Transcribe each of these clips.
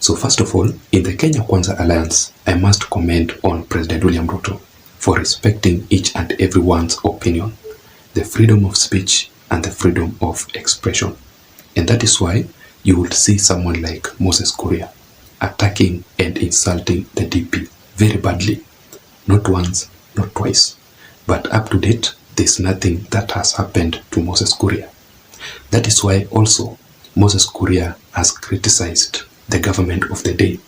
So first of all, in the Kenya Kwanza Alliance, I must comment on President William Ruto for respecting each and everyone's opinion, the freedom of speech and the freedom of expression. And that is why you would see someone like Moses Kuria attacking and insulting the DP very badly. Not once, not twice. But up to date, there's nothing that has happened to Moses Kuria. That is why also Moses Kuria has criticized the government of the day,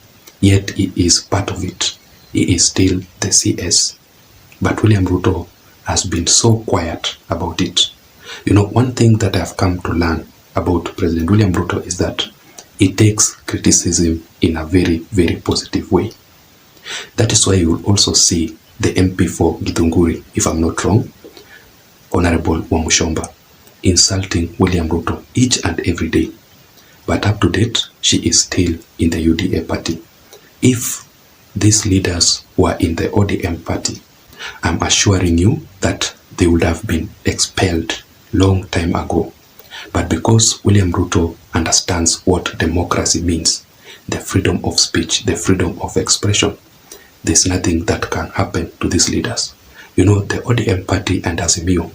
yet he is part of it. He is still the CS. But William Ruto has been so quiet about it. You know, one thing that I've come to learn about President William Ruto is that he takes criticism in a very, very positive way. That is why you will also see the MP for Githunguri, if I'm not wrong, Honorable Wamushomba, insulting William Ruto each and every day. But up to date, she is still in the UDA party. If these leaders were in the ODM party, I'm assuring you that they would have been expelled long time ago. But because William Ruto understands what democracy means, the freedom of speech, the freedom of expression, there's nothing that can happen to these leaders. You know, the ODM party and Azimio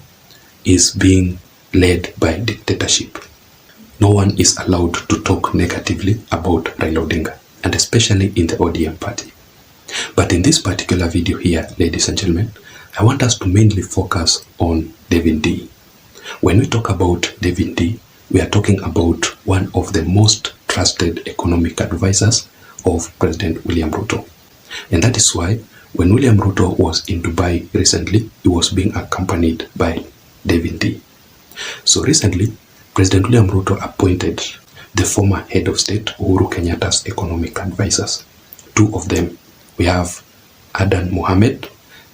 is being led by dictatorship. No one is allowed to talk negatively about Raila Odinga, and especially in the ODM party. But in this particular video here, ladies and gentlemen, I want us to mainly focus on Ndii. When we talk about Ndii, we are talking about one of the most trusted economic advisors of President William Ruto. And that is why when William Ruto was in Dubai recently, he was being accompanied by Ndii. So recently, President William Ruto appointed the former head of state, Uhuru Kenyatta's economic advisors. Two of them, we have Adan Mohamed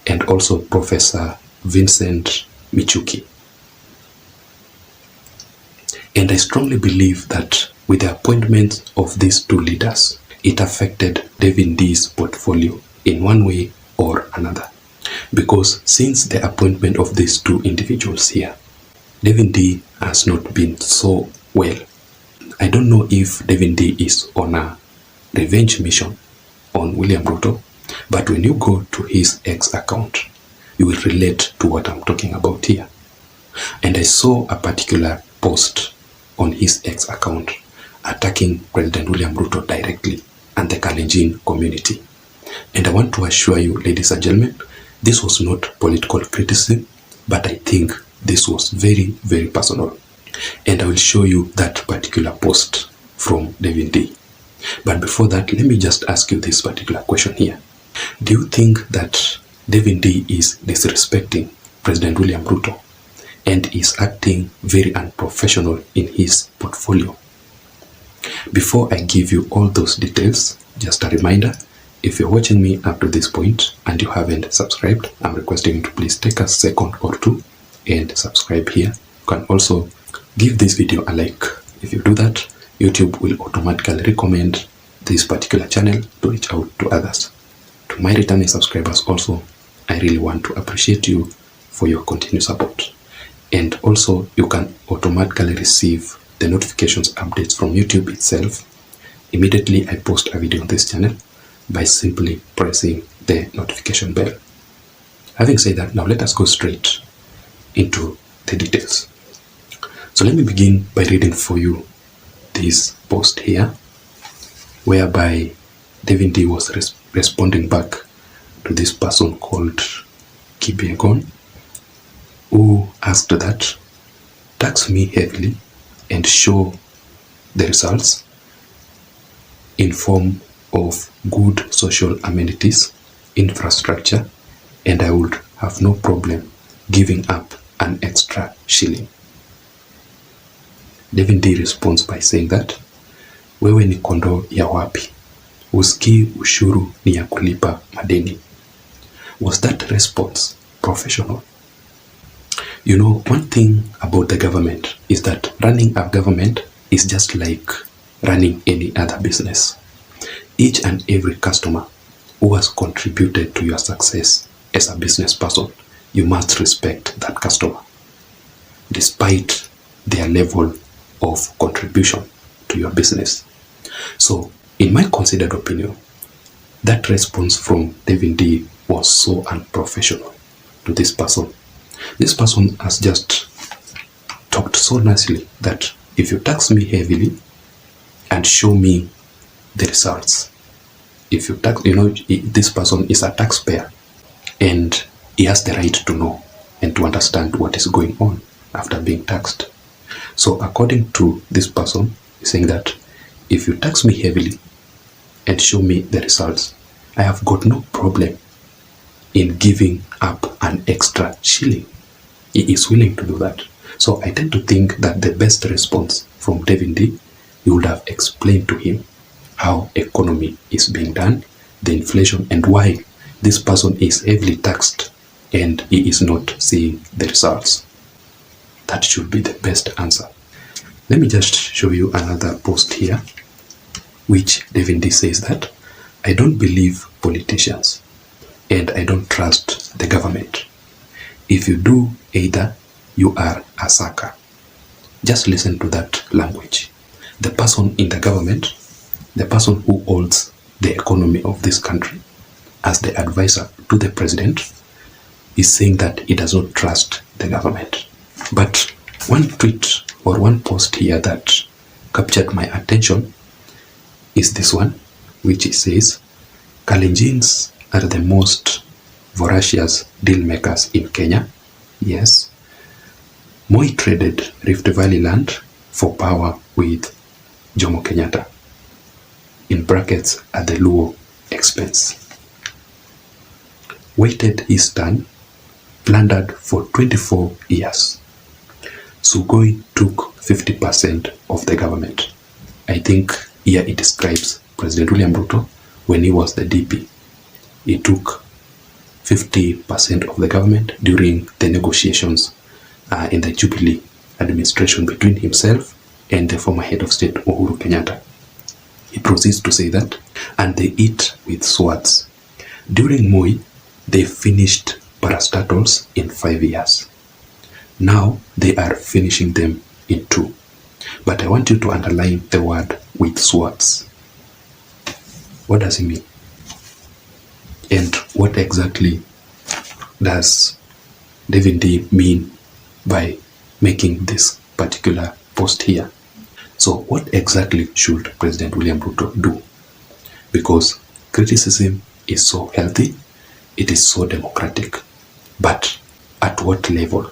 and also Professor Vincent Michuki. And I strongly believe that with the appointment of these two leaders, it affected Ndii's portfolio in one way or another. Because since the appointment of these two individuals here, Ndii has not been so well. I don't know if Ndii is on a revenge mission on William Ruto, but when you go to his X account, you will relate to what I'm talking about here. And I saw a particular post on his X account attacking President William Ruto directly and the Kalenjin community. And I want to assure you, ladies and gentlemen, this was not political criticism, but I think this was very, very personal. And I will show you that particular post from Ndii. But before that, let me just ask you this particular question here. Do you think that Ndii is disrespecting President William Ruto and is acting very unprofessional in his portfolio? Before I give you all those details, just a reminder, if you're watching me up to this point and you haven't subscribed, I'm requesting you to please take a second or two and subscribe here. You can also give this video a like. If you do that, YouTube will automatically recommend this particular channel to reach out to others. To my returning subscribers also, I really want to appreciate you for your continued support. And also, you can automatically receive the notifications updates from YouTube itself immediately I post a video on this channel by simply pressing the notification bell. Having said that, now let us go straight into the details. So let me begin by reading for you this post here, whereby Ndii was responding back to this person called Kibiegon, who asked that, tax me heavily and show the results in form of good social amenities, infrastructure, and I would have no problem giving up an extra shilling. Ndii responds by saying that, wewe ni kondoo ya wapi? Usikii ushuru ni ya kulipa madeni. Was that response professional? You know, one thing about the government is that running a government is just like running any other business. Each and every customer who has contributed to your success as a business person, you must respect that customer, despite their level of contribution to your business. So, In my considered opinion, that response from Ndii was so unprofessional to this person. This person has just talked so nicely that if you tax me heavily and show me the results, if you tax, this person is a taxpayer and he has the right to know and to understand what is going on after being taxed. So according to this person, he's saying that if you tax me heavily and show me the results, I have got no problem in giving up an extra shilling. He is willing to do that. So I tend to think that the best response from Ndii, he would have explained to him how economy is being done, the inflation, and why this person is heavily taxed and he is not seeing the results. That should be the best answer. Let me just show you another post here, which Ndii says that I don't believe politicians and I don't trust the government. If you do either, you are a sucker. Just listen to that language. The person in the government, the person who holds the economy of this country as the advisor to the president, is saying that he does not trust the government. But one tweet or one post here that captured my attention is this one, which says, Kalenjins are the most voracious deal makers in Kenya. Yes. Moi traded Rift Valley land for power with Jomo Kenyatta, in brackets at the Luo expense. Waited his turn, plundered for 24 years. Sugoi took 50% of the government. I think here it describes President William Ruto when he was the DP. He took 50% of the government during the negotiations in the Jubilee administration between himself and the former head of state, Uhuru Kenyatta. He proceeds to say that, and they eat with swords. During Moi, they finished parastatals in 5 years. Now they are finishing them in 2. But I want you to underline the word with swords. What does it mean? And what exactly does Ndii mean by making this particular post here? So what exactly should President William Ruto do? Because criticism is so healthy, it is so democratic. But at what level?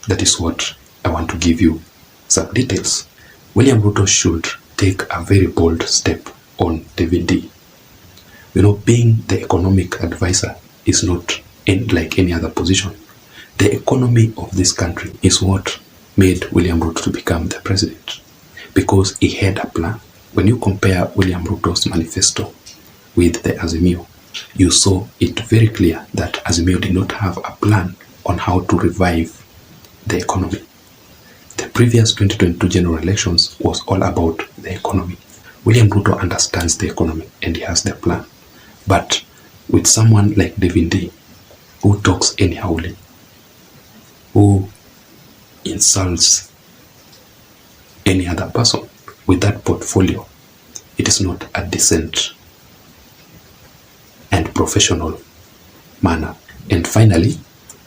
That is what I want to give you some details. William Ruto should take a very bold step on Ndii. Being the economic advisor is not like any other position. The economy of this country is what made William Ruto to become the president, because he had a plan. When you compare William Ruto's manifesto with the Azimio, you saw it very clear that Azimio did not have a plan on how to revive the economy. The previous 2022 general elections was all about the economy. William Ruto understands the economy and he has the plan. But with someone like Ndii, who talks anyhowly, who insults any other person with that portfolio, it is not a decent and professional manner. And finally,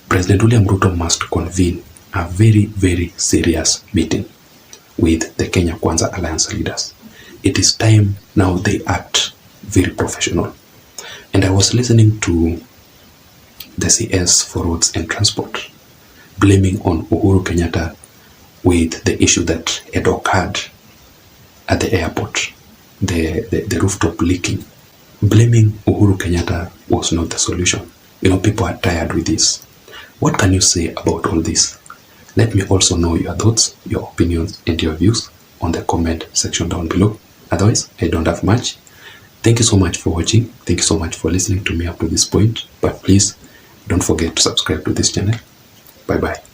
President William Ruto must convene a very, very serious meeting with the Kenya Kwanza Alliance leaders. It is time now they act very professional. And I was listening to the CS for Roads and Transport blaming on Uhuru Kenyatta with the issue that had occurred at the airport, the rooftop leaking. Blaming Uhuru Kenyatta was not the solution. People are tired with this. What can you say about all this? Let me also know your thoughts, your opinions, and your views on the comment section down below. Otherwise, I don't have much. Thank you so much for watching. Thank you so much for listening to me up to this point. But please don't forget to subscribe to this channel. Bye bye.